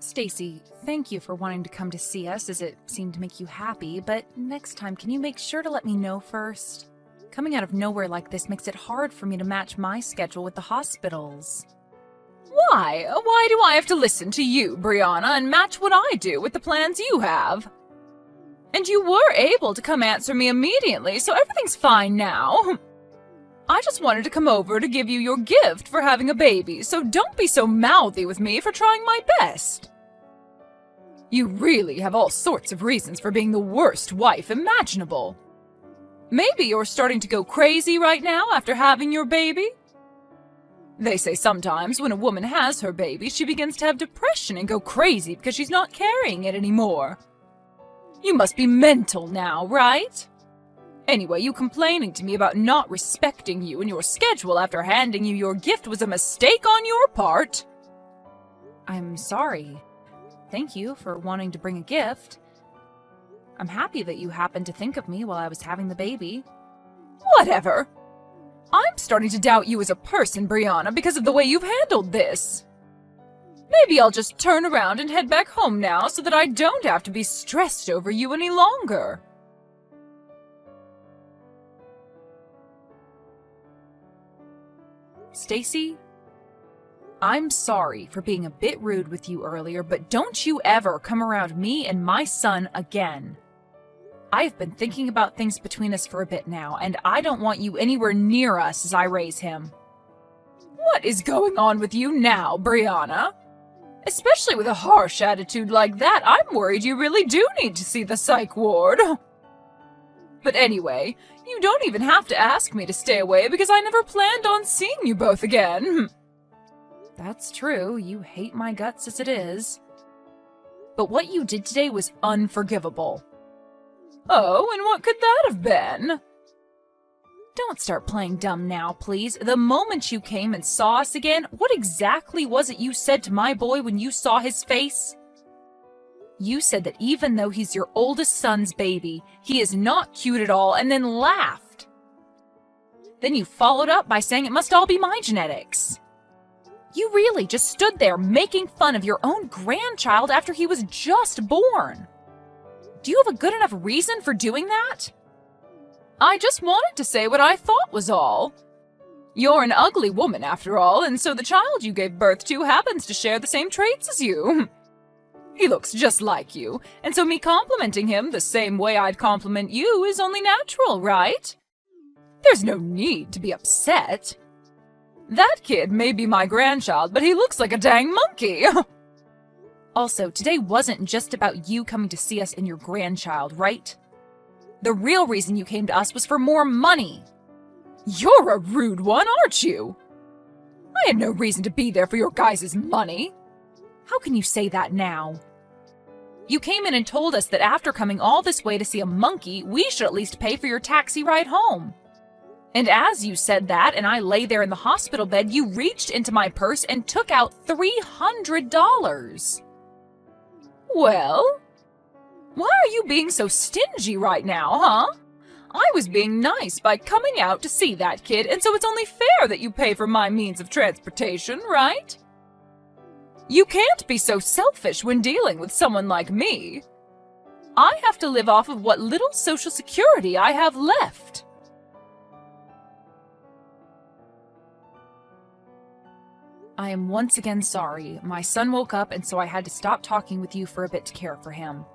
Stacy, thank you for wanting to come to see us as it seemed to make you happy, but next time can you make sure to let me know first? Coming out of nowhere like this makes it hard for me to match my schedule with the hospital's. Why? Why do I have to listen to you, Brianna, and match what I do with the plans you have? And you were able to come answer me immediately, so everything's fine now. I just wanted to come over to give you your gift for having a baby, so don't be so mouthy with me for trying my best. You really have all sorts of reasons for being the worst wife imaginable. Maybe you're starting to go crazy right now after having your baby? They say sometimes when a woman has her baby, she begins to have depression and go crazy because she's not carrying it anymore. You must be mental now, right? Anyway, you complaining to me about not respecting you and your schedule after handing you your gift was a mistake on your part? I'm sorry. Thank you for wanting to bring a gift. I'm happy that you happened to think of me while I was having the baby. Whatever. I'm starting to doubt you as a person, Brianna, because of the way you've handled this. Maybe I'll just turn around and head back home now so that I don't have to be stressed over you any longer. Stacy, I'm sorry for being a bit rude with you earlier, but don't you ever come around me and my son again. I've been thinking about things between us for a bit now, and I don't want you anywhere near us as I raise him. What is going on with you now, Brianna? Especially with a harsh attitude like that, I'm worried you really do need to see the psych ward. But anyway, you don't even have to ask me to stay away because I never planned on seeing you both again. That's true, you hate my guts as it is. But what you did today was unforgivable. Oh, and what could that have been? Don't start playing dumb now, please. The moment you came and saw us again, what exactly was it you said to my boy when you saw his face? You said that even though he's your oldest son's baby, he is not cute at all, and then laughed. Then you followed up by saying it must all be my genetics. You really just stood there making fun of your own grandchild after he was just born. Do you have a good enough reason for doing that? I just wanted to say what I thought was all. You're an ugly woman after all, and so the child you gave birth to happens to share the same traits as you. He looks just like you, and so me complimenting him the same way I'd compliment you is only natural, right? There's no need to be upset. That kid may be my grandchild, but he looks like a dang monkey. Also, today wasn't just about you coming to see us and your grandchild, right? The real reason you came to us was for more money. You're a rude one, aren't you? I had no reason to be there for your guys' money. How can you say that now? You came in and told us that after coming all this way to see a monkey, we should at least pay for your taxi ride home. And as you said that and I lay there in the hospital bed, you reached into my purse and took out $300. Well, why are you being so stingy right now, huh? I was being nice by coming out to see that kid, and so it's only fair that you pay for my means of transportation, right? You can't be so selfish when dealing with someone like me. I have to live off of what little social security I have left. I am once again sorry. My son woke up, and so I had to stop talking with you for a bit to care for him.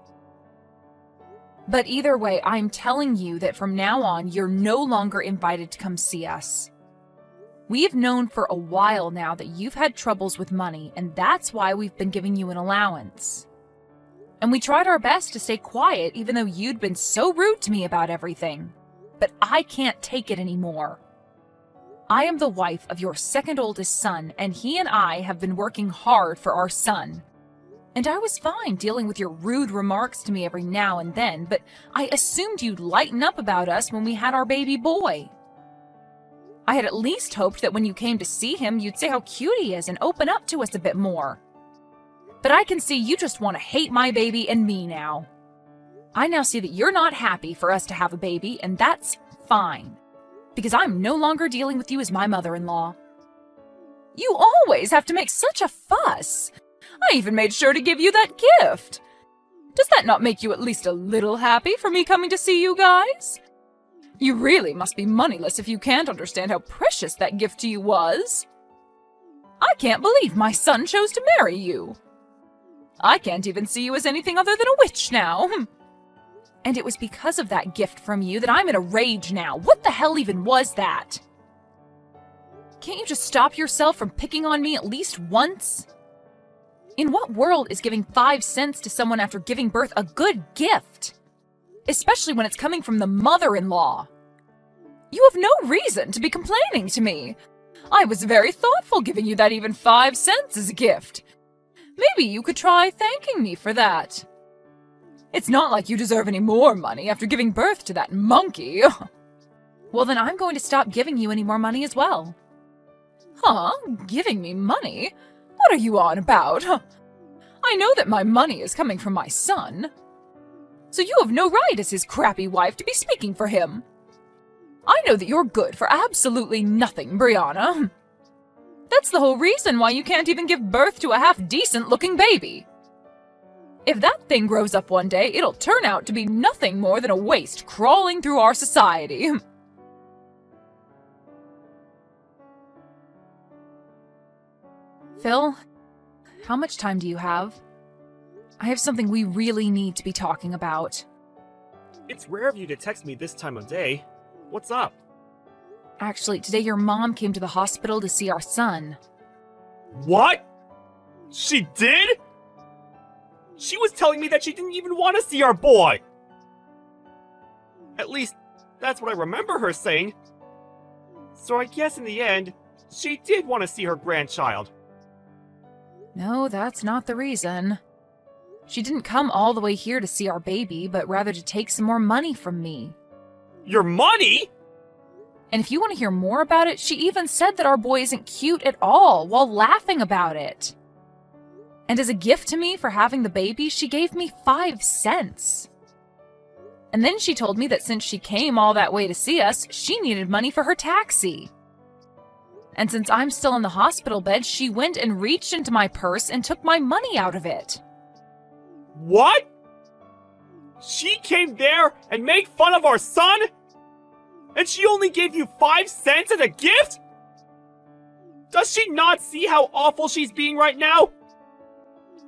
But either way, I'm telling you that from now on, you're no longer invited to come see us. We've known for a while now that you've had troubles with money, and that's why we've been giving you an allowance. And we tried our best to stay quiet, even though you'd been so rude to me about everything. But I can't take it anymore. I am the wife of your second oldest son, and he and I have been working hard for our son. And I was fine dealing with your rude remarks to me every now and then, but I assumed you'd lighten up about us when we had our baby boy. I had at least hoped that when you came to see him, you'd say how cute he is and open up to us a bit more. But I can see you just want to hate my baby and me now. I now see that you're not happy for us to have a baby, and that's fine. Because I'm no longer dealing with you as my mother-in-law. You always have to make such a fuss. I even made sure to give you that gift. Does that not make you at least a little happy for me coming to see you guys? You really must be moneyless if you can't understand how precious that gift to you was. I can't believe my son chose to marry you. I can't even see you as anything other than a witch now. And it was because of that gift from you that I'm in a rage now. What the hell even was that? Can't you just stop yourself from picking on me at least once? In what world is giving 5 cents to someone after giving birth a good gift? Especially when it's coming from the mother-in-law. You have no reason to be complaining to me. I was very thoughtful giving you that even 5 cents as a gift. Maybe you could try thanking me for that. It's not like you deserve any more money after giving birth to that monkey. Well, then I'm going to stop giving you any more money as well. Huh? Giving me money? What are you on about? I know that my money is coming from my son. So you have no right as his crappy wife to be speaking for him. I know that you're good for absolutely nothing, Brianna. That's the whole reason why you can't even give birth to a half-decent looking baby. If that thing grows up one day, it'll turn out to be nothing more than a waste crawling through our society. Phil, how much time do you have? I have something we really need to be talking about. It's rare of you to text me this time of day. What's up? Actually, today your mom came to the hospital to see our son. What? She did? She was telling me that she didn't even want to see our boy! At least, that's what I remember her saying. So I guess in the end, she did want to see her grandchild. No, that's not the reason. She didn't come all the way here to see our baby, but rather to take some more money from me. Your money?! And if you want to hear more about it, she even said that our boy isn't cute at all while laughing about it. And as a gift to me for having the baby, she gave me 5 cents. And then she told me that since she came all that way to see us, she needed money for her taxi. And since I'm still in the hospital bed, she went and reached into my purse and took my money out of it. What? She came there and made fun of our son? And she only gave you 5 cents as a gift? Does she not see how awful she's being right now?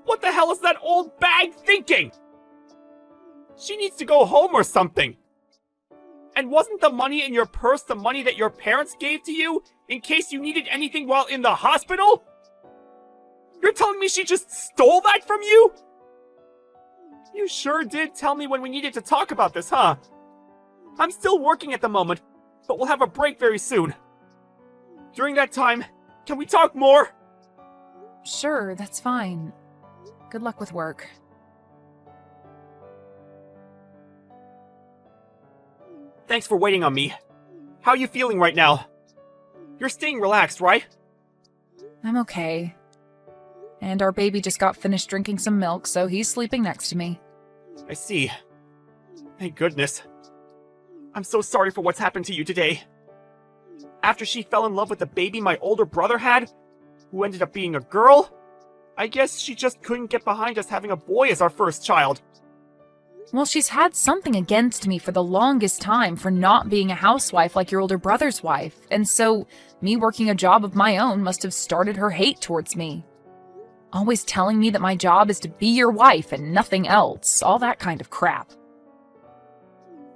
What the hell is that old bag thinking? She needs to go home or something. And wasn't the money in your purse the money that your parents gave to you in case you needed anything while in the hospital? You're telling me she just stole that from you? You sure did tell me when we needed to talk about this, huh? I'm still working at the moment, but we'll have a break very soon. During that time, can we talk more? Sure, that's fine. Good luck with work. Thanks for waiting on me. How are you feeling right now? You're staying relaxed, right? I'm okay. And our baby just got finished drinking some milk, so he's sleeping next to me. I see. Thank goodness. I'm so sorry for what's happened to you today. After she fell in love with the baby my older brother had, who ended up being a girl, I guess she just couldn't get behind us having a boy as our first child. Well, she's had something against me for the longest time for not being a housewife like your older brother's wife, and so me working a job of my own must have started her hate towards me. Always telling me that my job is to be your wife and nothing else, all that kind of crap.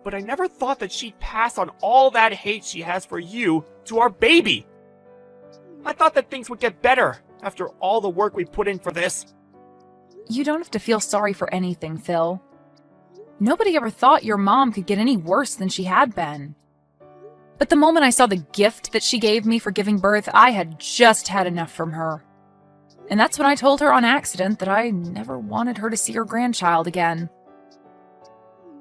But I never thought that she'd pass on all that hate she has for you to our baby. I thought that things would get better after all the work we put in for this. You don't have to feel sorry for anything, Phil. Nobody ever thought your mom could get any worse than she had been. But the moment I saw the gift that she gave me for giving birth, I had just had enough from her. And that's when I told her on accident that I never wanted her to see her grandchild again.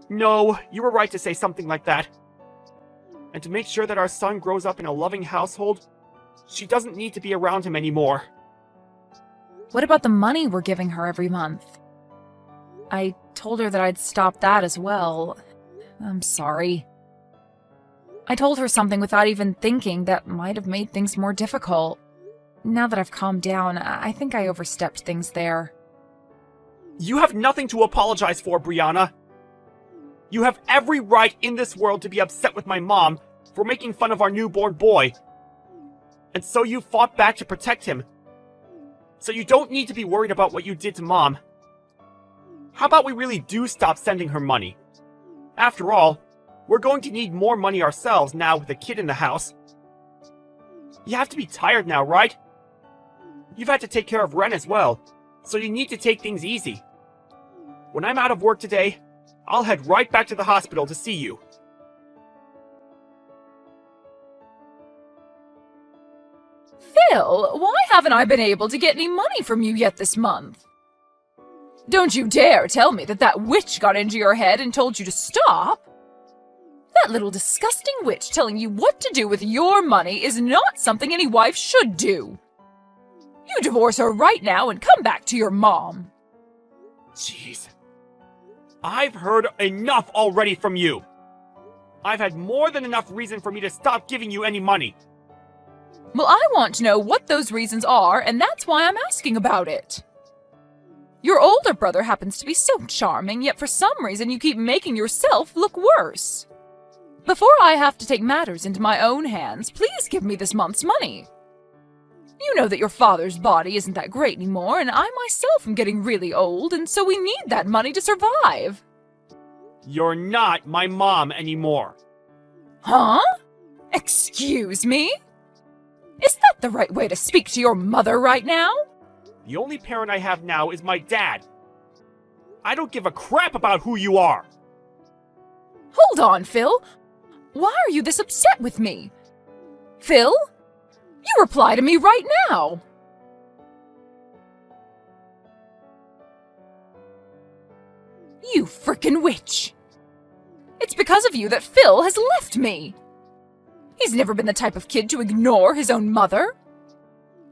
No, you were right to say something like that. And to make sure that our son grows up in a loving household, she doesn't need to be around him anymore. What about the money we're giving her every month? I told her that I'd stop that as well. I'm sorry. I told her something without even thinking that might have made things more difficult. Now that I've calmed down, I think I overstepped things there. You have nothing to apologize for, Brianna. You have every right in this world to be upset with my mom for making fun of our newborn boy. And so you fought back to protect him. So you don't need to be worried about what you did to Mom. How about we really do stop sending her money? After all, we're going to need more money ourselves now with a kid in the house. You have to be tired now, right? You've had to take care of Ren as well, so you need to take things easy. When I'm out of work today, I'll head right back to the hospital to see you. Phil, why haven't I been able to get any money from you yet this month? Don't you dare tell me that witch got into your head and told you to stop. That little disgusting witch telling you what to do with your money is not something any wife should do. You divorce her right now and come back to your mom. Jeez. I've heard enough already from you. I've had more than enough reason for me to stop giving you any money. Well, I want to know what those reasons are, and that's why I'm asking about it. Your older brother happens to be so charming, yet for some reason you keep making yourself look worse. Before I have to take matters into my own hands, please give me this month's money. You know that your father's body isn't that great anymore, and I myself am getting really old, and so we need that money to survive. You're not my mom anymore. Huh? Excuse me? Is that the right way to speak to your mother right now? The only parent I have now is my dad. I don't give a crap about who you are. Hold on, Phil. Why are you this upset with me? Phil? You reply to me right now. You frickin' witch. It's because of you that Phil has left me. He's never been the type of kid to ignore his own mother.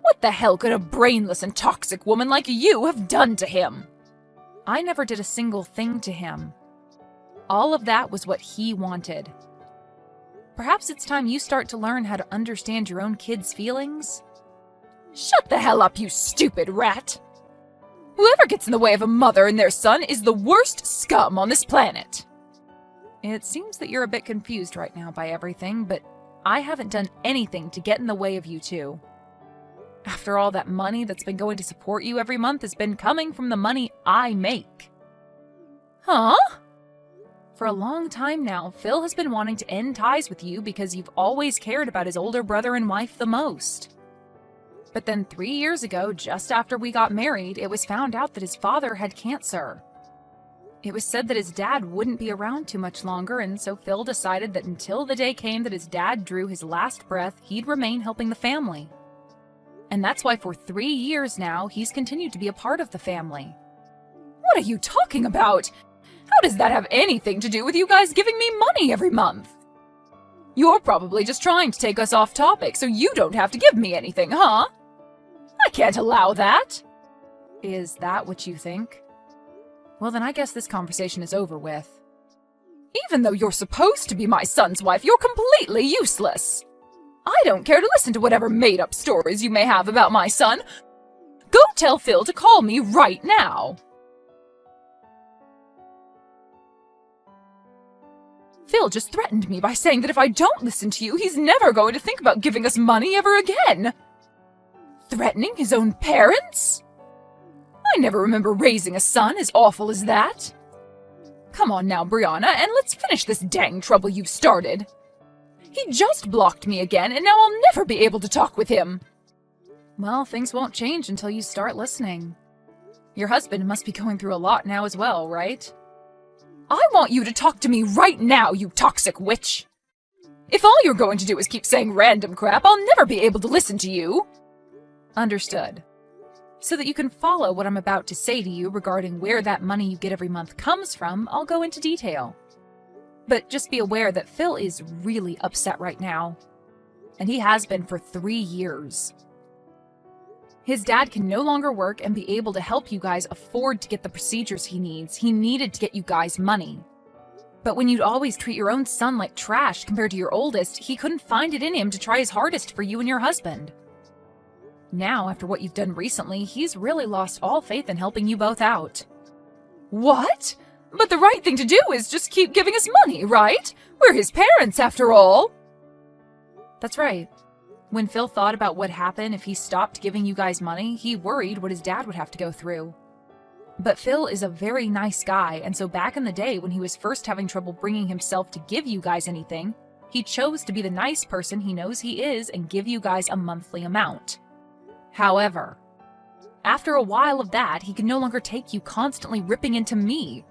What the hell could a brainless and toxic woman like you have done to him? I never did a single thing to him. All of that was what he wanted. Perhaps it's time you start to learn how to understand your own kids' feelings? Shut the hell up, you stupid rat! Whoever gets in the way of a mother and their son is the worst scum on this planet. It seems that you're a bit confused right now by everything, but I haven't done anything to get in the way of you two. After all, that money that's been going to support you every month has been coming from the money I make. Huh? For a long time now, Phil has been wanting to end ties with you because you've always cared about his older brother and wife the most. But then 3 years ago, just after we got married, it was found out that his father had cancer. It was said that his dad wouldn't be around too much longer, and so Phil decided that until the day came that his dad drew his last breath, he'd remain helping the family. And that's why for 3 years now, he's continued to be a part of the family. What are you talking about? How does that have anything to do with you guys giving me money every month? You're probably just trying to take us off topic so you don't have to give me anything, huh? I can't allow that. Is that what you think? Well, then I guess this conversation is over with. Even though you're supposed to be my son's wife, you're completely useless. I don't care to listen to whatever made-up stories you may have about my son. Go tell Phil to call me right now. Phil just threatened me by saying that if I don't listen to you, he's never going to think about giving us money ever again. Threatening his own parents? I never remember raising a son as awful as that. Come on now, Brianna, and let's finish this dang trouble you've started. He just blocked me again, and now I'll never be able to talk with him. Well, things won't change until you start listening. Your husband must be going through a lot now as well, right? I want you to talk to me right now, you toxic witch. If all you're going to do is keep saying random crap, I'll never be able to listen to you. Understood. So that you can follow what I'm about to say to you regarding where that money you get every month comes from, I'll go into detail. But just be aware that Phil is really upset right now. And he has been for 3 years. His dad can no longer work and be able to help you guys afford to get the procedures he needs. He needed to get you guys money. But when you'd always treat your own son like trash compared to your oldest, he couldn't find it in him to try his hardest for you and your husband. Now, after what you've done recently, he's really lost all faith in helping you both out. What? But the right thing to do is just keep giving us money, right? We're his parents, after all. That's right. When Phil thought about what happened if he stopped giving you guys money, he worried what his dad would have to go through. But Phil is a very nice guy, and so back in the day when he was first having trouble bringing himself to give you guys anything, he chose to be the nice person he knows he is and give you guys a monthly amount. However, after a while of that, he could no longer take you constantly ripping into me.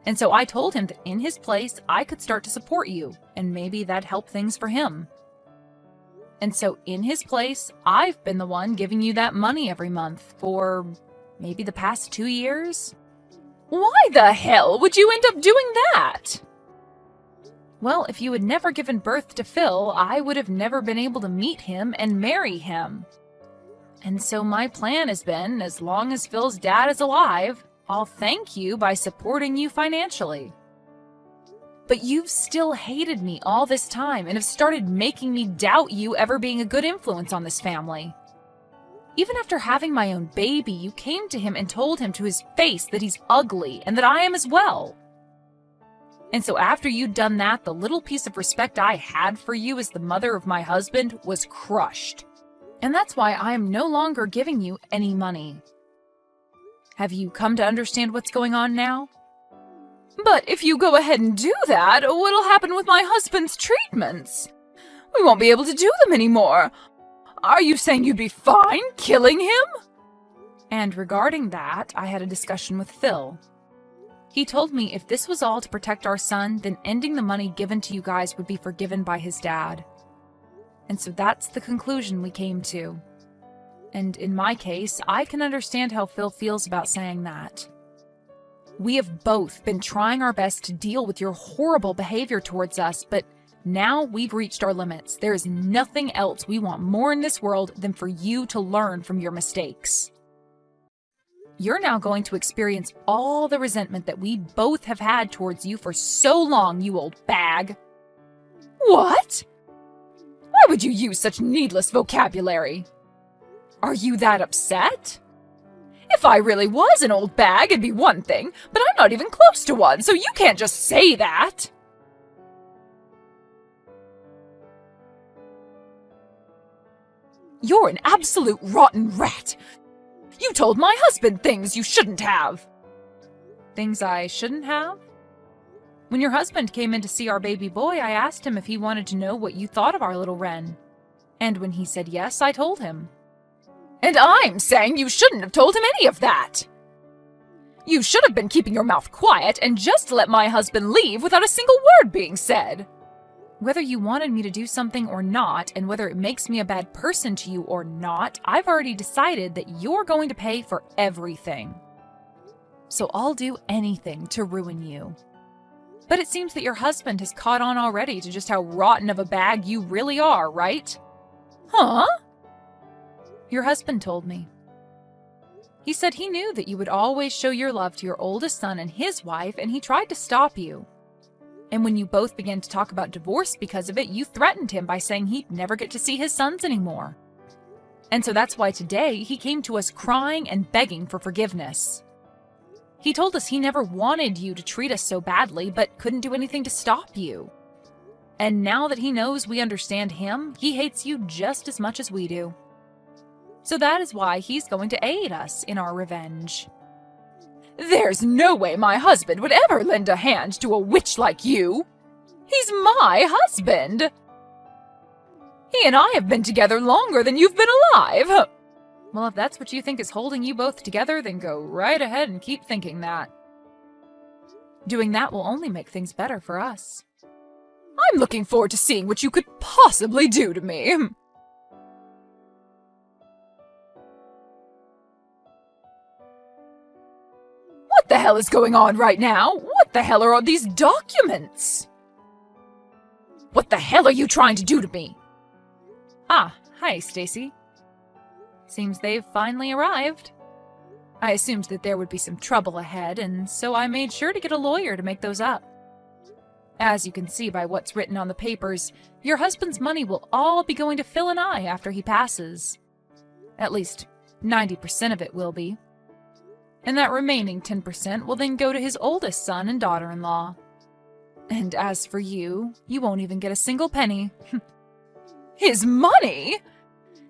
And so I told him that in his place, I could start to support you, and maybe that'd help things for him. And so in his place, I've been the one giving you that money every month for maybe the past 2 years. Why the hell would you end up doing that? Well, if you had never given birth to Phil, I would have never been able to meet him and marry him. And so my plan has been, as long as Phil's dad is alive, I'll thank you by supporting you financially. But you've still hated me all this time and have started making me doubt you ever being a good influence on this family. Even after having my own baby, you came to him and told him to his face that he's ugly and that I am as well. And so after you'd done that, the little piece of respect I had for you as the mother of my husband was crushed. And that's why I am no longer giving you any money. Have you come to understand what's going on now? But if you go ahead and do that, what'll happen with my husband's treatments? We won't be able to do them anymore. Are you saying you'd be fine killing him? And regarding that, I had a discussion with Phil. He told me if this was all to protect our son, then ending the money given to you guys would be forgiven by his dad. And so that's the conclusion we came to. And in my case, I can understand how Phil feels about saying that. We have both been trying our best to deal with your horrible behavior towards us, but now we've reached our limits. There is nothing else we want more in this world than for you to learn from your mistakes. You're now going to experience all the resentment that we both have had towards you for so long, you old bag. What? Why would you use such needless vocabulary? Are you that upset? If I really was an old bag, it'd be one thing, but I'm not even close to one, so you can't just say that. You're an absolute rotten rat. You told my husband things you shouldn't have. Things I shouldn't have? When your husband came in to see our baby boy, I asked him if he wanted to know what you thought of our little Wren. And when he said yes, I told him. And I'm saying you shouldn't have told him any of that. You should have been keeping your mouth quiet and just let my husband leave without a single word being said. Whether you wanted me to do something or not, and whether it makes me a bad person to you or not, I've already decided that you're going to pay for everything. So I'll do anything to ruin you. But it seems that your husband has caught on already to just how rotten of a bag you really are, right? Huh? Your husband told me. He said he knew that you would always show your love to your oldest son and his wife, and he tried to stop you. And when you both began to talk about divorce because of it, you threatened him by saying he'd never get to see his sons anymore. And so that's why today he came to us crying and begging for forgiveness. He told us he never wanted you to treat us so badly, but couldn't do anything to stop you. And now that he knows we understand him, he hates you just as much as we do. So that is why he's going to aid us in our revenge. There's no way my husband would ever lend a hand to a witch like you. He's my husband. He and I have been together longer than you've been alive. Well, if that's what you think is holding you both together, then go right ahead and keep thinking that. Doing that will only make things better for us. I'm looking forward to seeing what you could possibly do to me. What the hell is going on right now? What the hell are all these documents? What the hell are you trying to do to me? Ah, hi, Stacy. Seems they've finally arrived. I assumed that there would be some trouble ahead, and so I made sure to get a lawyer to make those up. As you can see by what's written on the papers, your husband's money will all be going to Phil and I after he passes. At least 90% of it will be. And that remaining 10% will then go to his oldest son and daughter-in-law. And as for you, you won't even get a single penny. His money?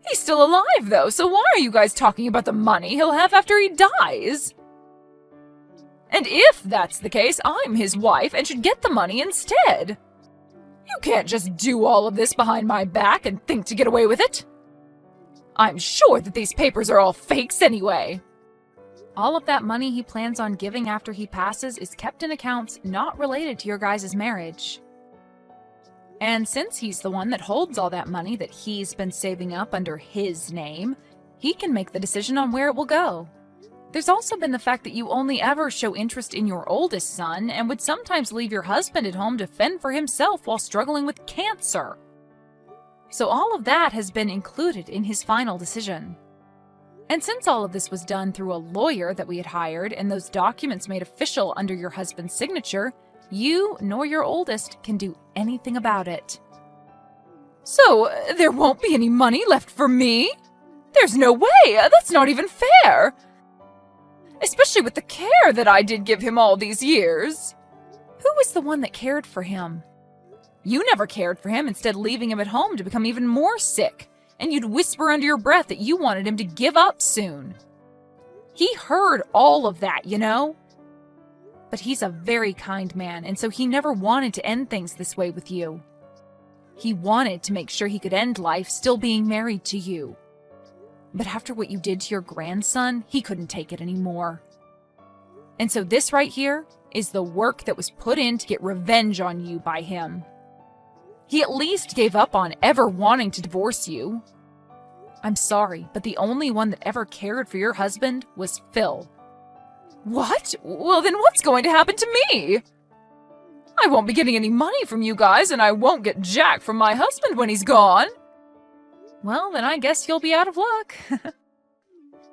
He's still alive, though, so why are you guys talking about the money he'll have after he dies? And if that's the case, I'm his wife and should get the money instead. You can't just do all of this behind my back and think to get away with it. I'm sure that these papers are all fakes anyway. All of that money he plans on giving after he passes is kept in accounts not related to your guys' marriage. And since he's the one that holds all that money that he's been saving up under his name, he can make the decision on where it will go. There's also been the fact that you only ever show interest in your oldest son and would sometimes leave your husband at home to fend for himself while struggling with cancer. So all of that has been included in his final decision. And since all of this was done through a lawyer that we had hired and those documents made official under your husband's signature, you nor your oldest can do anything about it. So there won't be any money left for me? There's no way! That's not even fair! Especially with the care that I did give him all these years. Who was the one that cared for him? You never cared for him, instead leaving him at home to become even more sick. And you'd whisper under your breath that you wanted him to give up soon. He heard all of that, you know? But he's a very kind man, and so he never wanted to end things this way with you. He wanted to make sure he could end life still being married to you. But after what you did to your grandson, he couldn't take it anymore. And so this right here is the work that was put in to get revenge on you by him. He at least gave up on ever wanting to divorce you. I'm sorry, but the only one that ever cared for your husband was Phil. What? Well, then what's going to happen to me? I won't be getting any money from you guys, and I won't get jack from my husband when he's gone. Well, then I guess you'll be out of luck.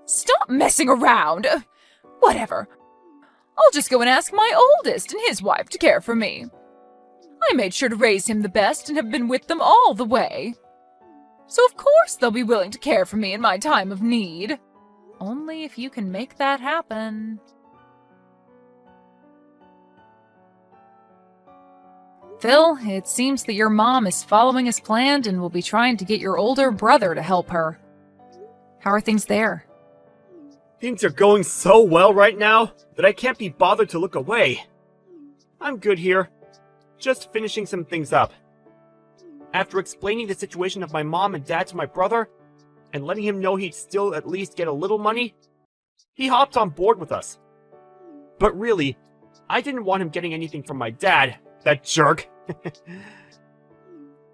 Stop messing around! Whatever. I'll just go and ask my oldest and his wife to care for me. I made sure to raise him the best and have been with them all the way. So of course they'll be willing to care for me in my time of need. Only if you can make that happen. Phil, it seems that your mom is following as planned and will be trying to get your older brother to help her. How are things there? Things are going so well right now that I can't be bothered to look away. I'm good here. Just finishing some things up. After explaining the situation of my mom and dad to my brother, and letting him know he'd still at least get a little money, he hopped on board with us. But really, I didn't want him getting anything from my dad, that jerk.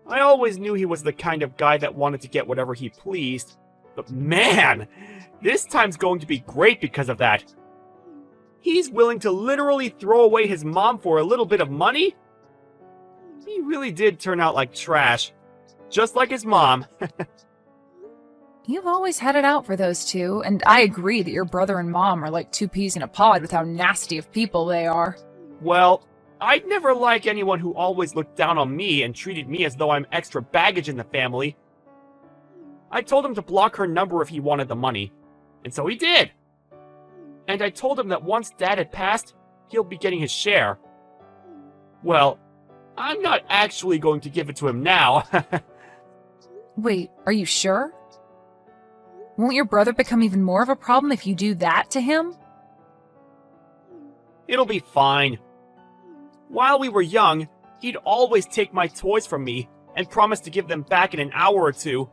I always knew he was the kind of guy that wanted to get whatever he pleased, but man, this time's going to be great because of that. He's willing to literally throw away his mom for a little bit of money? He really did turn out like trash, just like his mom. You've always had it out for those two, and I agree that your brother and mom are like two peas in a pod with how nasty of people they are. Well, I'd never like anyone who always looked down on me and treated me as though I'm extra baggage in the family. I told him to block her number if he wanted the money, and so he did. And I told him that once Dad had passed, he'll be getting his share. Well, I'm not actually going to give it to him now. Wait, are you sure? Won't your brother become even more of a problem if you do that to him? It'll be fine. While we were young, he'd always take my toys from me and promise to give them back in an hour or two.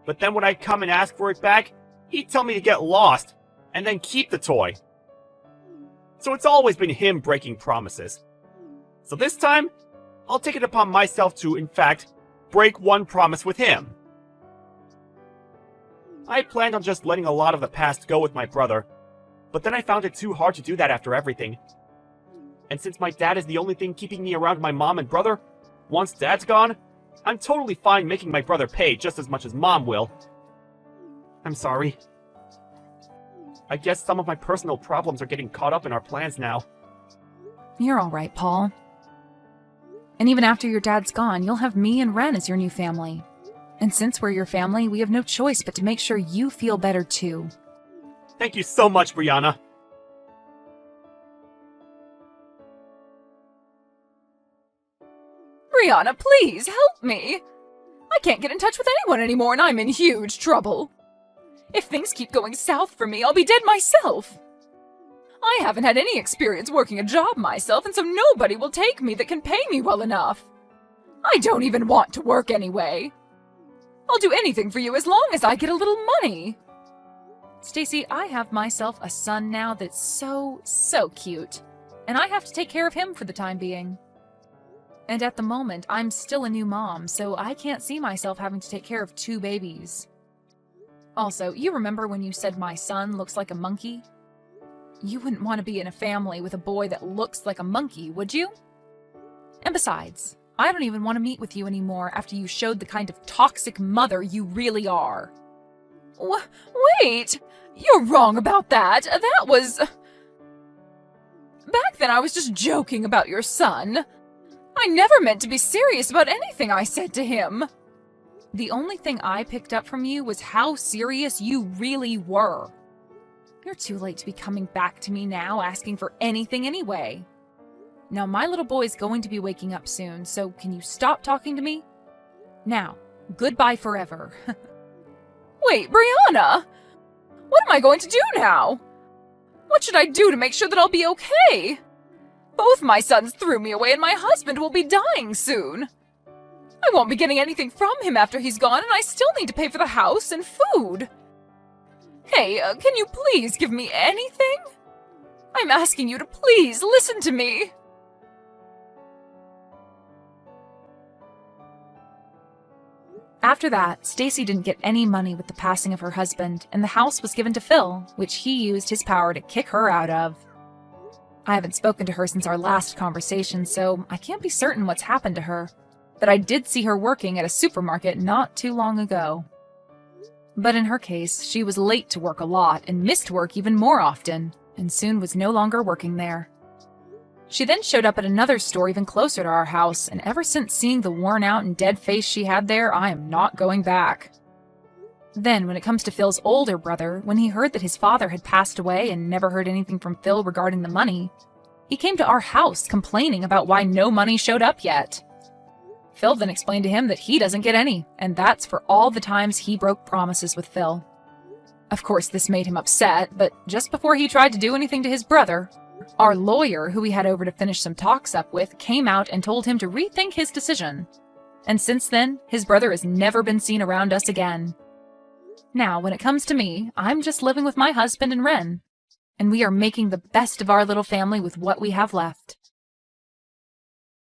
But then when I'd come and ask for it back, he'd tell me to get lost and then keep the toy. So it's always been him breaking promises. So this time, I'll take it upon myself to, in fact, break one promise with him. I planned on just letting a lot of the past go with my brother, but then I found it too hard to do that after everything. And since my dad is the only thing keeping me around my mom and brother, once Dad's gone, I'm totally fine making my brother pay just as much as Mom will. I'm sorry. I guess some of my personal problems are getting caught up in our plans now. You're all right, Paul. And even after your dad's gone, you'll have me and Ren as your new family. And since we're your family, we have no choice but to make sure you feel better too. Thank you so much, Brianna. Brianna, please help me. I can't get in touch with anyone anymore and I'm in huge trouble. If things keep going south for me, I'll be dead myself. I haven't had any experience working a job myself, and so nobody will take me that can pay me well enough. I don't even want to work anyway. I'll do anything for you as long as I get a little money. Stacy, I have myself a son now that's so cute, and I have to take care of him for the time being. And at the moment, I'm still a new mom, so I can't see myself having to take care of 2 babies. Also, you remember when you said my son looks like a monkey? You wouldn't want to be in a family with a boy that looks like a monkey, would you? And besides, I don't even want to meet with you anymore after you showed the kind of toxic mother you really are. Wait! You're wrong about that. That was... Back then I was just joking about your son. I never meant to be serious about anything I said to him. The only thing I picked up from you was how serious you really were. You're too late to be coming back to me now asking for anything anyway. Now, my little boy's going to be waking up soon, so can you stop talking to me? Now, goodbye forever. Wait, Brianna! What am I going to do now? What should I do to make sure that I'll be okay? Both my sons threw me away and my husband will be dying soon. I won't be getting anything from him after he's gone, and I still need to pay for the house and food. Hey, can you please give me anything? I'm asking you to please listen to me. After that, Stacy didn't get any money with the passing of her husband, and the house was given to Phil, which he used his power to kick her out of. I haven't spoken to her since our last conversation, so I can't be certain what's happened to her, but I did see her working at a supermarket not too long ago. But in her case, she was late to work a lot and missed work even more often, and soon was no longer working there. She then showed up at another store even closer to our house, and ever since seeing the worn out and dead face she had there, I am not going back. Then, when it comes to Phil's older brother, when he heard that his father had passed away and never heard anything from Phil regarding the money, he came to our house complaining about why no money showed up yet. Phil then explained to him that he doesn't get any, and that's for all the times he broke promises with Phil. Of course, this made him upset, but just before he tried to do anything to his brother, our lawyer, who he had over to finish some talks up with, came out and told him to rethink his decision. And since then, his brother has never been seen around us again. Now, when it comes to me, I'm just living with my husband and Ren, and we are making the best of our little family with what we have left.